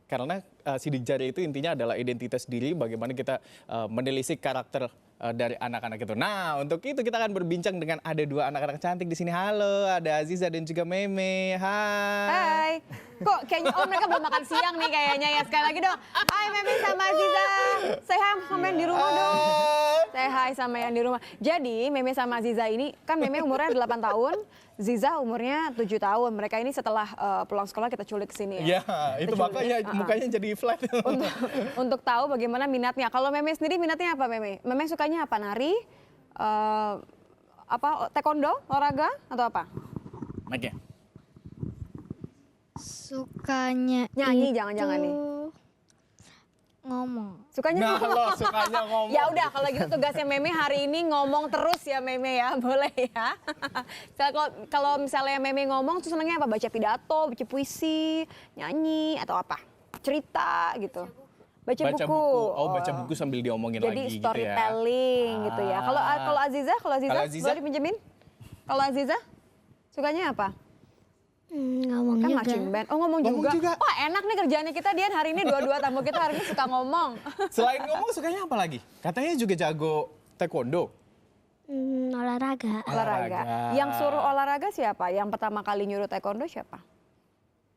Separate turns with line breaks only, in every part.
Karena sidik jari itu intinya adalah identitas diri, bagaimana kita menelisik karakter dari anak-anak itu. Nah, untuk itu kita akan berbincang dengan ada dua anak-anak cantik di sini. Halo, ada Aziza dan juga Meme. Hai.
Hai. Kok kayaknya mereka belum makan siang nih kayaknya ya. Sekali lagi dong. Hai Meme sama Aziza. Say hi sama yang di rumah dong. Say hi sama yang di rumah. Jadi Meme sama Aziza ini kan Meme umurnya 8 tahun, Ziza umurnya 7 tahun. Mereka ini setelah pulang sekolah kita culik ke sini ya.
Ya, itu makanya mukanya jadi flat.
Untuk tahu bagaimana minatnya. Kalau Meme sendiri minatnya apa Meme? Meme sukanya apa? Nari? Taekwondo? Olahraga? Atau apa?
Mic-nya.
Sukanya
Nyanyi
itu
jangan-jangan nih.
ngomong.
Sukanya
Nah, lo sukanya ngomong.
Ya udah kalau gitu tugasnya Meme hari ini ngomong terus ya Meme ya, boleh ya. Kalau misalnya Meme ngomong tuh senangnya apa? Baca pidato, baca puisi, nyanyi atau apa? Cerita gitu. Baca buku.
Oh, baca buku sambil diomongin
Jadi
lagi
storytelling
gitu ya.
gitu ya. Kalau Aziza
Kalau Aziza?
boleh dipinjemin? Kalau Aziza sukanya apa?
Ngomong
Kan
juga.
marching band. Oh ngomong juga. Wah enak nih kerjaannya kita Dian hari ini dua tamu kita hari ini suka ngomong.
Selain ngomong sukanya apa lagi? Katanya juga jago taekwondo.
Olahraga.
Olahraga. Yang suruh olahraga siapa? Yang pertama kali nyuruh taekwondo siapa?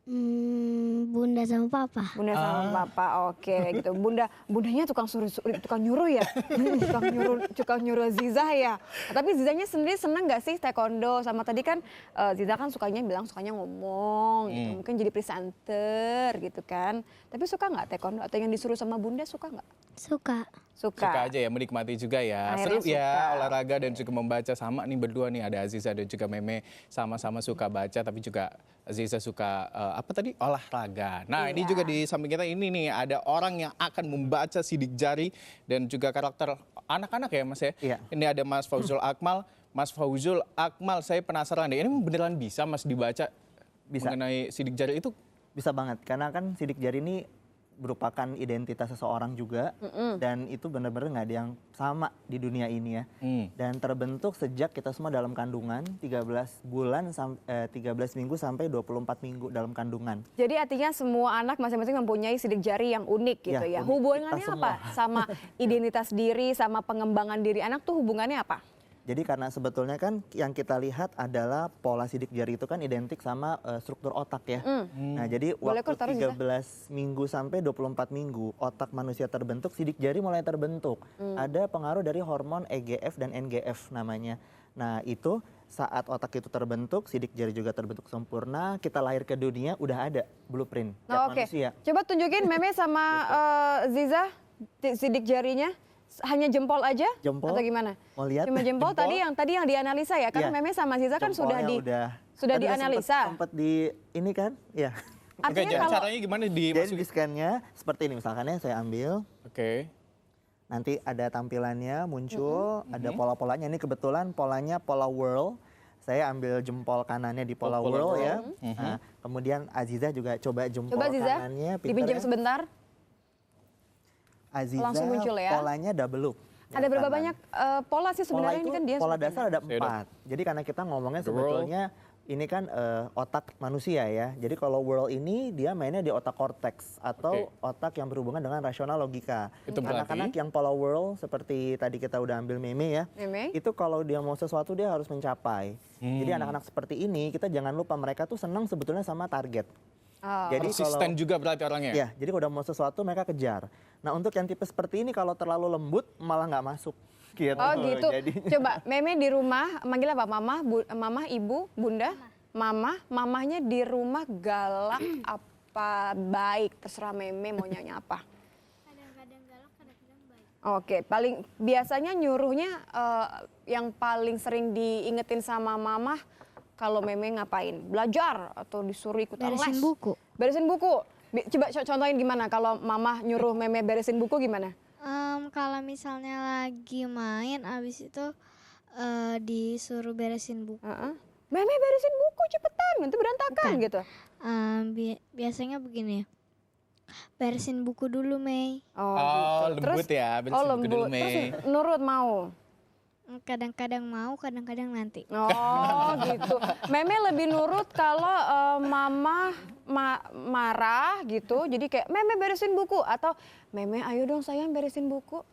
Bunda sama papa.
Bunda sama papa, oke gitu. Bundanya tukang nyuruh ya, tukang nyuruh Ziza ya. Tapi Zizanya sendiri seneng nggak sih taekwondo? Sama tadi kan Ziza kan sukanya ngomong, gitu. Mungkin jadi presenter gitu kan. Tapi suka nggak taekwondo? Atau yang disuruh sama Bunda suka nggak?
Suka.
Suka aja ya, menikmati juga ya.
Akhirnya
Seru ya olahraga dan juga membaca. Sama nih berdua nih, ada Aziza dan juga Meme. Sama-sama suka baca, tapi juga Aziza suka apa tadi? Olahraga. Nah ini juga di samping kita ini nih ada orang yang akan membaca sidik jari dan juga karakter anak-anak ya Mas ya.
Iya.
Ini ada Mas Fauzul Akmal. Mas Fauzul Akmal, saya penasaran deh, ini beneran bisa Mas dibaca mengenai sidik jari itu?
Bisa banget, karena kan sidik jari ini merupakan identitas seseorang juga, dan itu benar-benar nggak ada yang sama di dunia ini ya. Dan terbentuk sejak kita semua dalam kandungan 13 minggu sampai 24 minggu dalam kandungan.
Jadi artinya semua anak masing-masing mempunyai sidik jari yang unik gitu ya.
Unik.
Hubungannya
Kita
apa sama identitas diri, sama pengembangan diri anak tuh hubungannya apa?
Jadi karena sebetulnya kan yang kita lihat adalah pola sidik jari itu kan identik sama struktur otak ya. Nah jadi
Boleh kok taruh,
waktu 13 minggu sampai 24 minggu otak manusia terbentuk, sidik jari mulai terbentuk. Ada pengaruh dari hormon EGF dan NGF namanya. Nah itu saat otak itu terbentuk, sidik jari juga terbentuk sempurna, kita lahir ke dunia udah ada blueprint tiap manusia.
Coba tunjukin Meme sama Ziza sidik jarinya. Hanya jempol aja
Jempol.
atau gimana?
Mau lihat?
Cuma jempol. Tadi yang dianalisa ya, karena Meme sama Ziza kan sudah
Tadi
dianalisa.
Sempat di ini kan, ya.
Oke,
Artinya
jadi
kalau
caranya gimana
Jadi di
dimasukin?
scan-nya seperti ini, misalkan ya saya ambil,
Oke.
nanti ada tampilannya muncul, ada pola-polanya. Ini kebetulan polanya pola whirl. Saya ambil jempol kanannya di pola
pola
whirl
whirl.
ya. Nah, kemudian Aziza juga coba jempol
coba Ziza
kanannya. pinter
dipinjam
ya.
sebentar.
Aziza
langsung muncul ya.
polanya double loop.
Ada berapa
kanan.
banyak pola sih
Pola
sebenarnya
itu,
ini kan dia?
pola
seperti
dasar ada 4. Jadi karena kita ngomongnya
The whirl.
sebetulnya ini kan otak manusia ya. Jadi kalau whirl ini dia mainnya di otak korteks atau otak yang berhubungan dengan rasional logika.
Itu berarti?
Anak-anak yang pola whirl seperti tadi kita udah ambil Meme ya.
Meme?
Itu kalau dia mau sesuatu dia harus mencapai. Jadi anak-anak seperti ini kita jangan lupa mereka tuh senang sebetulnya sama target. Jadi
Persisten juga berarti orangnya?
Ya, jadi kalau udah mau sesuatu mereka kejar. Nah untuk yang tipe seperti ini kalau terlalu lembut malah nggak masuk. Gitu.
Oh gitu.
Jadi,
Coba Meme di rumah manggil apa? Mama, ibu, bunda, mamahnya di rumah galak apa baik? Terserah Meme mau nyanyi apa.
Kadang-kadang galak, kadang-kadang baik.
Oke, paling biasanya nyuruhnya yang paling sering diingetin sama mama kalau Meme ngapain? Belajar atau disuruh ikutan les?
Beresin buku.
Beresin buku. Coba contohin gimana kalau mama nyuruh Meme beresin buku gimana?
Kalau misalnya lagi main, abis itu disuruh beresin buku.
Meme beresin buku cepetan, nanti berantakan
Bukan.
gitu.
Biasanya begini, beresin buku dulu Mei.
Oh,
gitu.
lembut ya, beresin buku dulu,
Terus
Mei.
nurut mau.
Kadang-kadang mau, kadang-kadang nanti.
Oh gitu. Meme lebih nurut kalau mama marah gitu. Jadi kayak Meme beresin buku atau Meme ayo dong sayang beresin buku.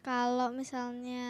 Kalau misalnya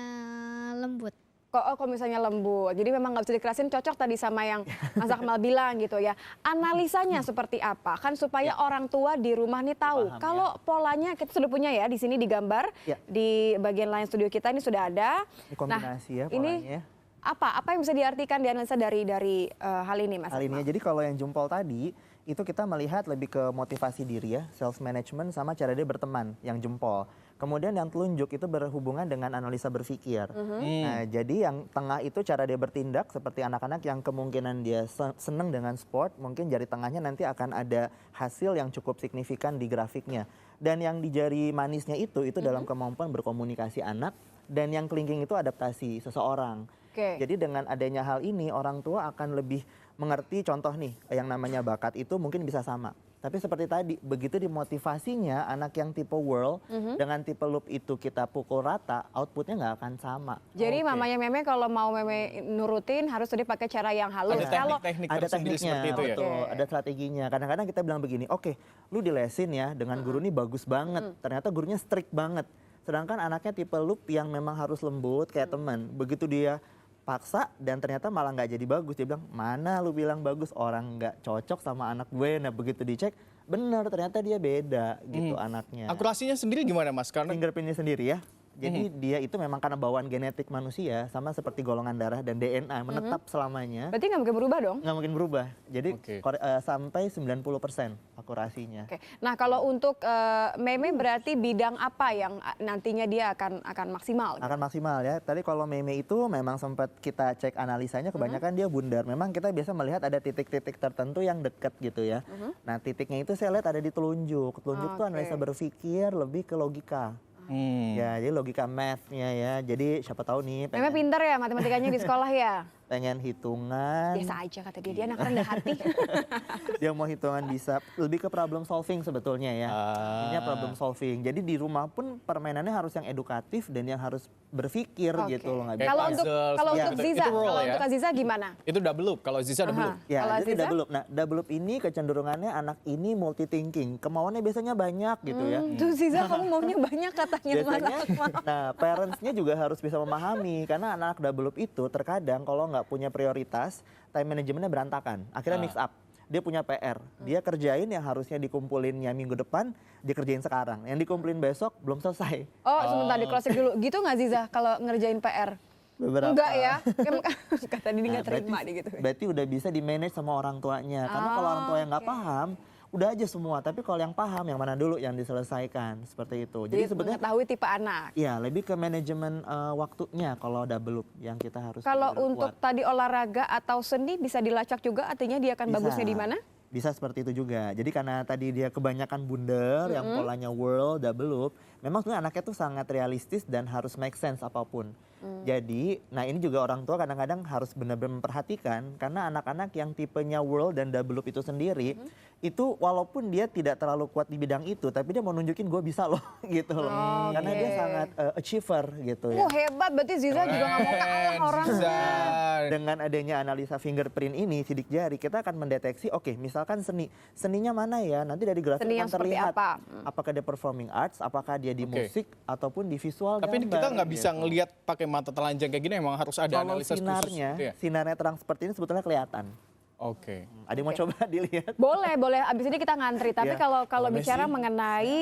lembut.
Kok misalnya lembut. Jadi memang nggak bisa dikerasin, cocok tadi sama yang Mas Akmal bilang gitu ya. Analisanya seperti apa? Kan supaya orang tua di rumah nih tahu.
Paham,
Kalau polanya kita sudah punya ya di sini digambar.
Ya.
Di bagian lain studio kita ini sudah ada.
Ini kombinasi ya
Ini
polanya.
apa yang bisa diartikan dianalisa dari hal ini Mas
Hal ini
Akmal?
ya, jadi kalau yang jempol tadi itu kita melihat lebih ke motivasi diri ya, self management sama cara dia berteman yang jempol. Kemudian yang telunjuk itu berhubungan dengan analisa berpikir. Nah, jadi yang tengah itu cara dia bertindak seperti anak-anak yang kemungkinan dia seneng dengan sport, mungkin jari tengahnya nanti akan ada hasil yang cukup signifikan di grafiknya. Dan yang di jari manisnya itu dalam kemampuan berkomunikasi anak, dan yang kelingking itu adaptasi seseorang.
Oke.
Jadi dengan adanya hal ini orang tua akan lebih mengerti, contoh nih yang namanya bakat itu mungkin bisa sama. Tapi seperti tadi, begitu dimotivasinya anak yang tipe whirl dengan tipe loop itu kita pukul rata, outputnya nggak akan sama.
Jadi
Oke.
mamanya Meme kalau mau Meme nurutin harus tadi pakai cara yang halus.
Ada
Kalau
teknik-teknik
Ada
tersendiri
tekniknya,
seperti itu ya.
betul.
Oke.
Ada strateginya. Kadang-kadang kita bilang begini, oke, lu dilesin ya dengan guru ini bagus banget. Ternyata gurunya strict banget. Sedangkan anaknya tipe loop yang memang harus lembut kayak teman. Begitu dia paksa dan ternyata malah nggak jadi bagus, dia bilang mana lu bilang bagus, orang nggak cocok sama anak gue. Nah begitu dicek bener ternyata dia beda gitu anaknya.
Akurasinya sendiri gimana Mas? Karena
Fingerprintnya sendiri ya, jadi dia itu memang karena bawaan genetik manusia sama seperti golongan darah dan DNA menetap selamanya,
berarti nggak mungkin berubah dong?
nggak mungkin berubah. Jadi
Oke.
sampai 90% akurasinya.
Oke. Nah kalau untuk Meme berarti bidang apa yang nantinya dia akan maksimal?
Akan maksimal ya. Tadi kalau meme itu memang sempat kita cek analisanya, kebanyakan dia bundar. Memang kita biasa melihat ada titik-titik tertentu yang dekat gitu ya. Nah titiknya itu saya lihat ada di telunjuk. Telunjuk tuh
Oke.
analisa berpikir lebih ke logika. Ya, jadi logika math-nya ya. Jadi siapa tahu nih
Meme pinter ya matematikanya di sekolah ya?
pengen hitungan,
Biasa aja kata dia anak rendah hati.
dia mau hitungan bisa lebih ke problem solving sebetulnya ya. Ini problem solving. Jadi di rumah pun permainannya harus yang edukatif dan yang harus berpikir
Oke.
gitu loh, nggak
Kayak
Kalau untuk
puzzle,
kalau
ya,
untuk
itu
Ziza,
role
kalau
ya.
untuk Aziza gimana?
itu double loop, kalau Ziza double loop.
Ya,
Kalau
jadi
Aziza?
double loop. Nah, double loop ini kecenderungannya anak ini multi thinking. Kemauannya biasanya banyak gitu ya.
Tuh Ziza kamu maunya banyak katanya Mas
Biasanya,
Akmal.
nah parentsnya juga harus bisa memahami karena anak double loop itu terkadang kalau nggak punya prioritas, time manajemennya berantakan. Akhirnya mix up. Dia punya PR, dia kerjain yang harusnya dikumpulinnya minggu depan, dia kerjain sekarang. Yang dikumpulin besok belum selesai.
Oh sebentar di closing dulu. Gitu nggak Ziza kalau ngerjain PR?
Beberapa.
Enggak ya? Kata dia
Nah,
nggak terima dia gitu.
berarti udah bisa di manage sama orang tuanya. Karena kalau orang tua yang nggak paham, udah aja semua. Tapi kalau yang paham, yang mana dulu yang diselesaikan seperti itu.
Jadi
Sebetulnya
mengetahui tipe anak.
ya lebih ke manajemen waktunya kalau double loop yang kita harus
Kalau
benar-benar
untuk
kuat.
tadi olahraga atau seni bisa dilacak juga, artinya dia akan
Bisa.
bagusnya di mana?
Bisa seperti itu juga. Jadi karena tadi dia kebanyakan bundar, yang polanya whirl, double loop, memang sebenarnya anaknya tuh sangat realistis dan harus make sense apapun. Jadi, nah ini juga orang tua kadang-kadang harus benar-benar memperhatikan karena anak-anak yang tipenya whirl dan double loop itu sendiri, itu walaupun dia tidak terlalu kuat di bidang itu, tapi dia mau nunjukin gue bisa loh gitu loh. Karena dia sangat achiever gitu ya.
Oh hebat, berarti Ziza juga nggak mau kalah orang.
Ziza.
Dengan adanya analisa fingerprint ini, sidik jari, kita akan mendeteksi, oke, misalkan seninya mana ya, nanti dari grafik
Seni yang
akan
seperti
terlihat.
apa?
Apakah dia performing arts, apakah dia di
Oke.
musik, ataupun di visual
Tapi ini
gambar,
kita nggak bisa
gitu.
ngelihat pakai mata telanjang kayak gini, emang harus ada
Kalau
analisis khusus
sinarnya,
gitu ya?
sinarnya terang seperti ini sebetulnya kelihatan.
Oke.
Ada yang mau coba dilihat?
Boleh. Abis ini kita ngantri. Tapi
Ya,
kalau
boleh
bicara
sih.
mengenai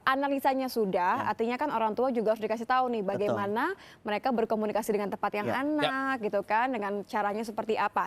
analisanya sudah, artinya kan orang tua juga harus dikasih tahu nih bagaimana mereka berkomunikasi dengan tepat yang
Ya.
anak, gitu kan, dengan caranya seperti apa.